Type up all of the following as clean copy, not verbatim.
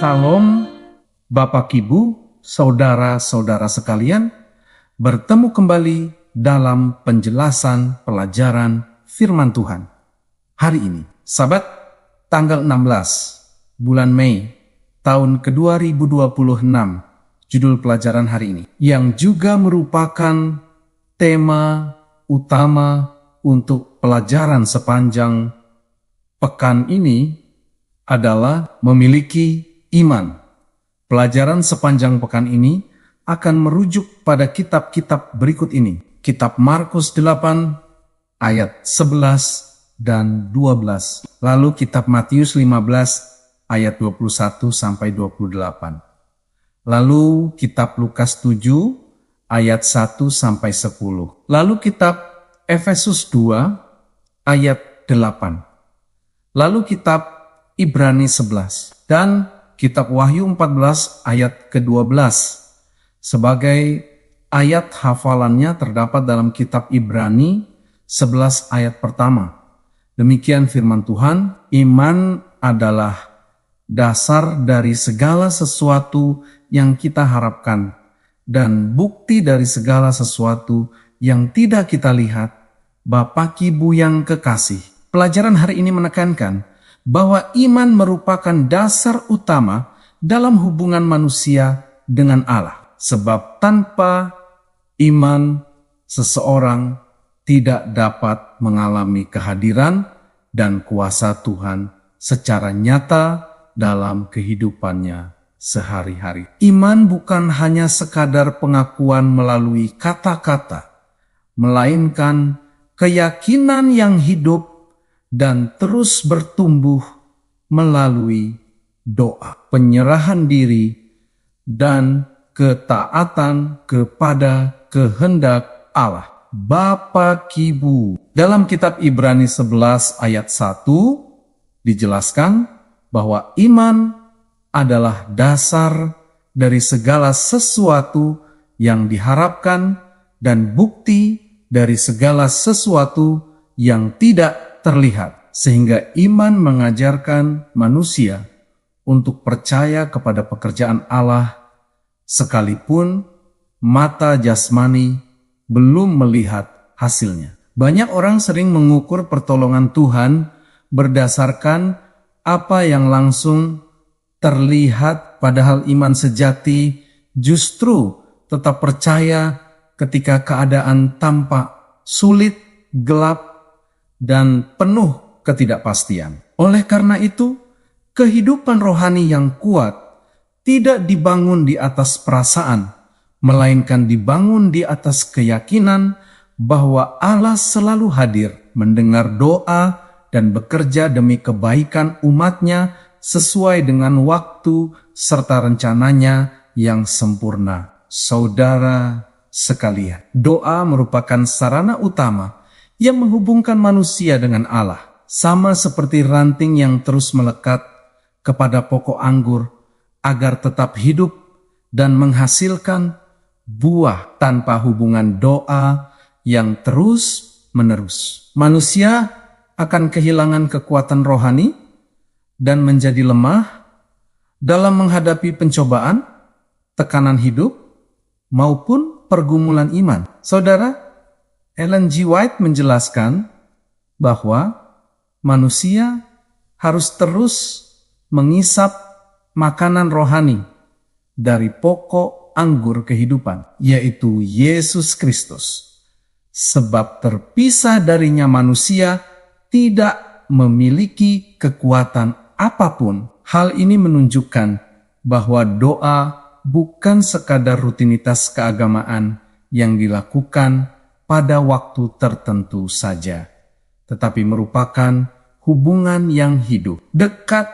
Shalom, Bapak Ibu, saudara-saudara sekalian, bertemu kembali dalam penjelasan pelajaran firman Tuhan. Hari ini, Sabat, tanggal 16 bulan Mei tahun ke-2026, judul pelajaran hari ini, yang juga merupakan tema utama untuk pelajaran sepanjang pekan ini adalah memiliki iman. Pelajaran sepanjang pekan ini akan merujuk pada kitab-kitab berikut ini. Kitab Markus 8 ayat 11 dan 12. Lalu kitab Matius 15 ayat 21 sampai 28. Lalu kitab Lukas 7 ayat 1 sampai 10. Lalu kitab Efesus 2 ayat 8. Lalu kitab Ibrani 11 dan kitab Wahyu 14 ayat ke-12 sebagai ayat hafalannya terdapat dalam kitab Ibrani 11 ayat pertama. Demikian firman Tuhan, iman adalah dasar dari segala sesuatu yang kita harapkan dan bukti dari segala sesuatu yang tidak kita lihat. Bapak Ibu yang kekasih, pelajaran hari ini menekankan bahwa iman merupakan dasar utama dalam hubungan manusia dengan Allah. Sebab tanpa iman, seseorang tidak dapat mengalami kehadiran dan kuasa Tuhan secara nyata dalam kehidupannya sehari-hari. Iman bukan hanya sekadar pengakuan melalui kata-kata, melainkan keyakinan yang hidup dan terus bertumbuh melalui doa, penyerahan diri, dan ketaatan kepada kehendak Allah. Bapak Ibu, dalam kitab Ibrani 11 ayat 1 dijelaskan bahwa iman adalah dasar dari segala sesuatu yang diharapkan dan bukti dari segala sesuatu yang tidak terlihat, sehingga iman mengajarkan manusia untuk percaya kepada pekerjaan Allah sekalipun mata jasmani belum melihat hasilnya. Banyak orang sering mengukur pertolongan Tuhan berdasarkan apa yang langsung terlihat, padahal iman sejati justru tetap percaya ketika keadaan tampak sulit, gelap, dan penuh ketidakpastian. Oleh karena itu, kehidupan rohani yang kuat tidak dibangun di atas perasaan, melainkan dibangun di atas keyakinan bahwa Allah selalu hadir, mendengar doa, dan bekerja demi kebaikan umatnya sesuai dengan waktu serta rencananya yang sempurna. Saudara sekalian, doa merupakan sarana utama yang menghubungkan manusia dengan Allah, sama seperti ranting yang terus melekat kepada pokok anggur agar tetap hidup dan menghasilkan buah. Tanpa hubungan doa yang terus-menerus, manusia akan kehilangan kekuatan rohani dan menjadi lemah dalam menghadapi pencobaan, tekanan hidup, maupun pergumulan iman. Saudara, Ellen G. White menjelaskan bahwa manusia harus terus mengisap makanan rohani dari pokok anggur kehidupan, yaitu Yesus Kristus. Sebab terpisah darinya manusia tidak memiliki kekuatan apapun. Hal ini menunjukkan bahwa doa bukan sekadar rutinitas keagamaan yang dilakukan pada waktu tertentu saja, tetapi merupakan hubungan yang hidup, dekat,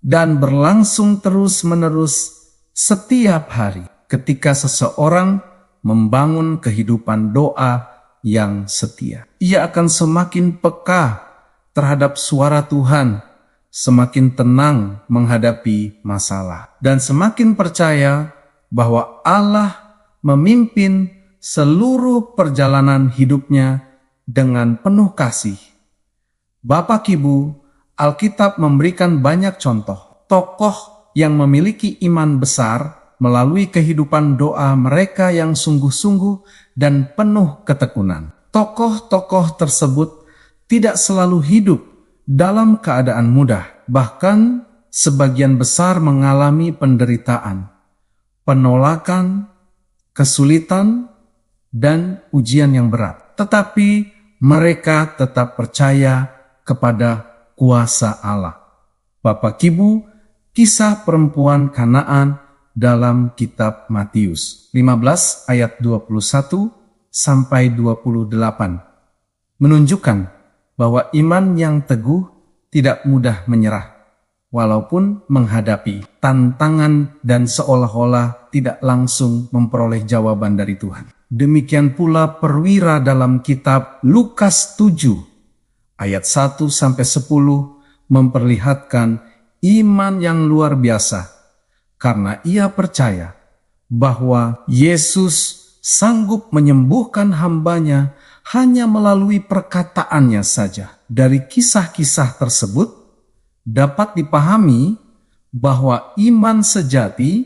dan berlangsung terus-menerus setiap hari. Ketika seseorang membangun kehidupan doa yang setia, ia akan semakin peka terhadap suara Tuhan, semakin tenang menghadapi masalah, dan semakin percaya bahwa Allah memimpin seluruh perjalanan hidupnya dengan penuh kasih. Bapak Ibu, Alkitab memberikan banyak contoh tokoh yang memiliki iman besar melalui kehidupan doa mereka yang sungguh-sungguh dan penuh ketekunan. Tokoh-tokoh tersebut tidak selalu hidup dalam keadaan mudah, bahkan sebagian besar mengalami penderitaan, penolakan, kesulitan, dan ujian yang berat. Tetapi mereka tetap percaya kepada kuasa Allah. Bapak Ibu, kisah perempuan Kanaan dalam kitab Matius 15 ayat 21 sampai 28 menunjukkan bahwa iman yang teguh tidak mudah menyerah, walaupun menghadapi tantangan dan seolah-olah tidak langsung memperoleh jawaban dari Tuhan. Demikian pula perwira dalam kitab Lukas 7 ayat 1 sampai 10 memperlihatkan iman yang luar biasa karena ia percaya bahwa Yesus sanggup menyembuhkan hambanya hanya melalui perkataannya saja. Dari kisah-kisah tersebut dapat dipahami bahwa iman sejati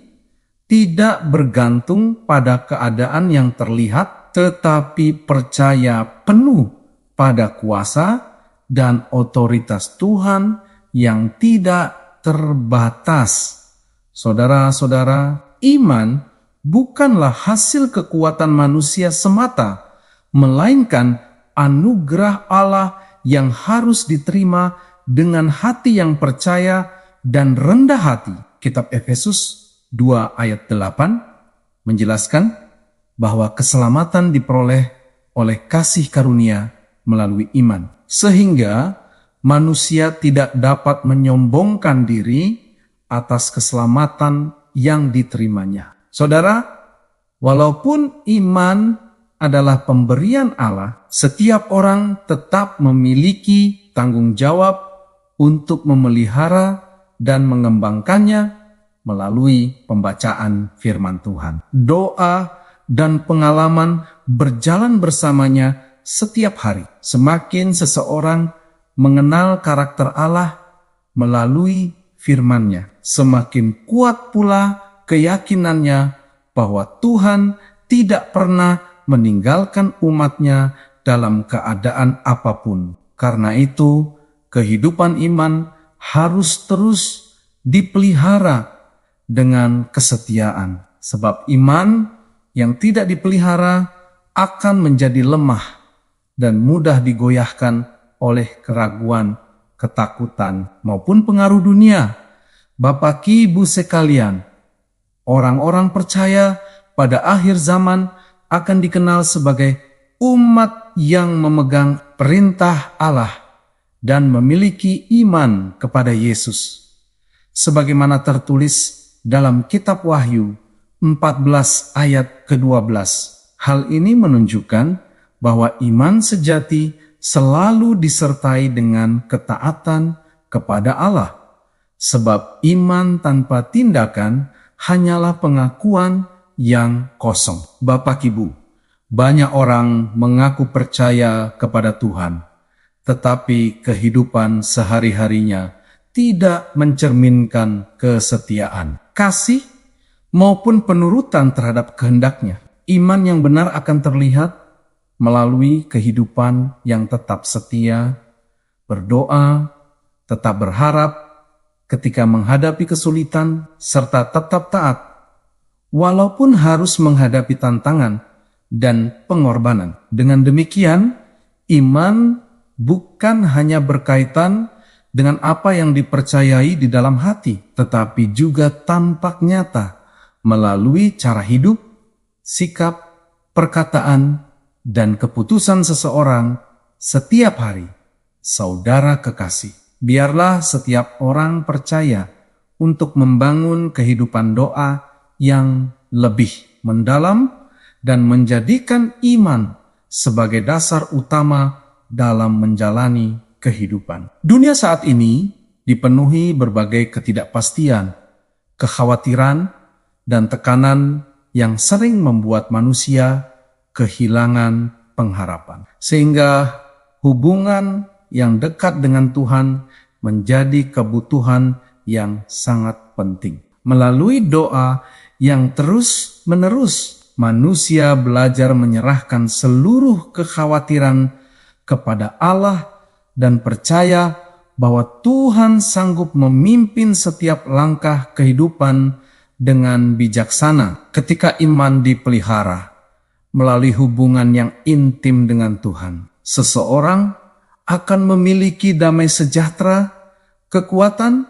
tidak bergantung pada keadaan yang terlihat, tetapi percaya penuh pada kuasa dan otoritas Tuhan yang tidak terbatas. Saudara-saudara, iman bukanlah hasil kekuatan manusia semata, melainkan anugerah Allah yang harus diterima dengan hati yang percaya dan rendah hati. Kitab Efesus 2 ayat 8 menjelaskan bahwa keselamatan diperoleh oleh kasih karunia melalui iman, sehingga manusia tidak dapat menyombongkan diri atas keselamatan yang diterimanya. Saudara, walaupun iman adalah pemberian Allah, setiap orang tetap memiliki tanggung jawab untuk memelihara dan mengembangkannya melalui pembacaan firman Tuhan. Doa dan pengalaman berjalan bersamanya setiap hari. Semakin seseorang mengenal karakter Allah melalui firman-Nya, semakin kuat pula keyakinannya bahwa Tuhan tidak pernah meninggalkan umat-Nya dalam keadaan apapun. Karena itu, kehidupan iman harus terus dipelihara dengan kesetiaan. Sebab iman yang tidak dipelihara akan menjadi lemah dan mudah digoyahkan oleh keraguan, ketakutan, maupun pengaruh dunia. Bapak Ibu sekalian, orang-orang percaya pada akhir zaman akan dikenal sebagai umat yang memegang perintah Allah dan memiliki iman kepada Yesus. Sebagaimana tertulis dalam kitab Wahyu 14 ayat ke-12. Hal ini menunjukkan bahwa iman sejati selalu disertai dengan ketaatan kepada Allah. Sebab iman tanpa tindakan hanyalah pengakuan yang kosong. Bapak Ibu, banyak orang mengaku percaya kepada Tuhan, tetapi kehidupan sehari-harinya tidak mencerminkan kesetiaan, kasih, maupun penurutan terhadap kehendak-Nya. Iman yang benar akan terlihat melalui kehidupan yang tetap setia, berdoa, tetap berharap ketika menghadapi kesulitan, serta tetap taat, walaupun harus menghadapi tantangan dan pengorbanan. Dengan demikian, iman bukan hanya berkaitan dengan apa yang dipercayai di dalam hati, tetapi juga tampak nyata melalui cara hidup, sikap, perkataan, dan keputusan seseorang setiap hari. Saudara kekasih, biarlah setiap orang percaya untuk membangun kehidupan doa yang lebih mendalam dan menjadikan iman sebagai dasar utama dalam menjalani kehidupan. Dunia saat ini dipenuhi berbagai ketidakpastian, kekhawatiran, dan tekanan yang sering membuat manusia kehilangan pengharapan. Sehingga hubungan yang dekat dengan Tuhan menjadi kebutuhan yang sangat penting. Melalui doa yang terus-menerus, manusia belajar menyerahkan seluruh kekhawatiran kepada Allah dan percaya bahwa Tuhan sanggup memimpin setiap langkah kehidupan dengan bijaksana. Ketika iman dipelihara melalui hubungan yang intim dengan Tuhan, seseorang akan memiliki damai sejahtera, kekuatan,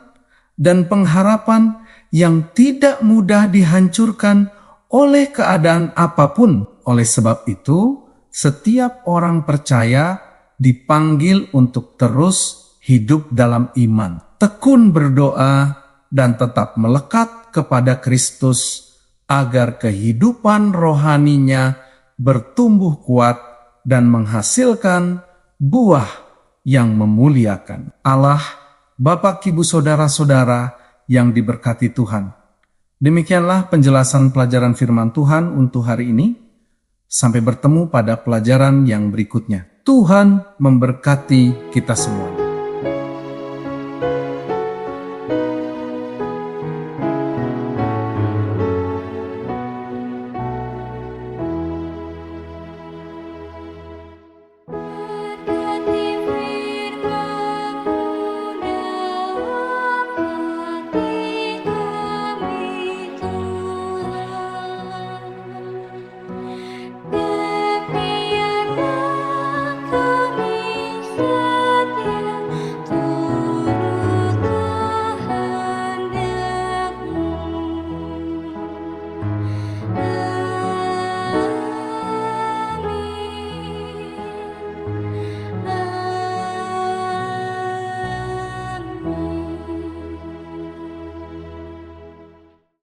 dan pengharapan yang tidak mudah dihancurkan oleh keadaan apapun. Oleh sebab itu, setiap orang percaya dipanggil untuk terus hidup dalam iman, tekun berdoa, dan tetap melekat kepada Kristus agar kehidupan rohaninya bertumbuh kuat dan menghasilkan buah yang memuliakan Allah. Bapak, Ibu, Saudara-saudara yang diberkati Tuhan, demikianlah penjelasan pelajaran firman Tuhan untuk hari ini. Sampai bertemu pada pelajaran yang berikutnya. Tuhan memberkati kita semua.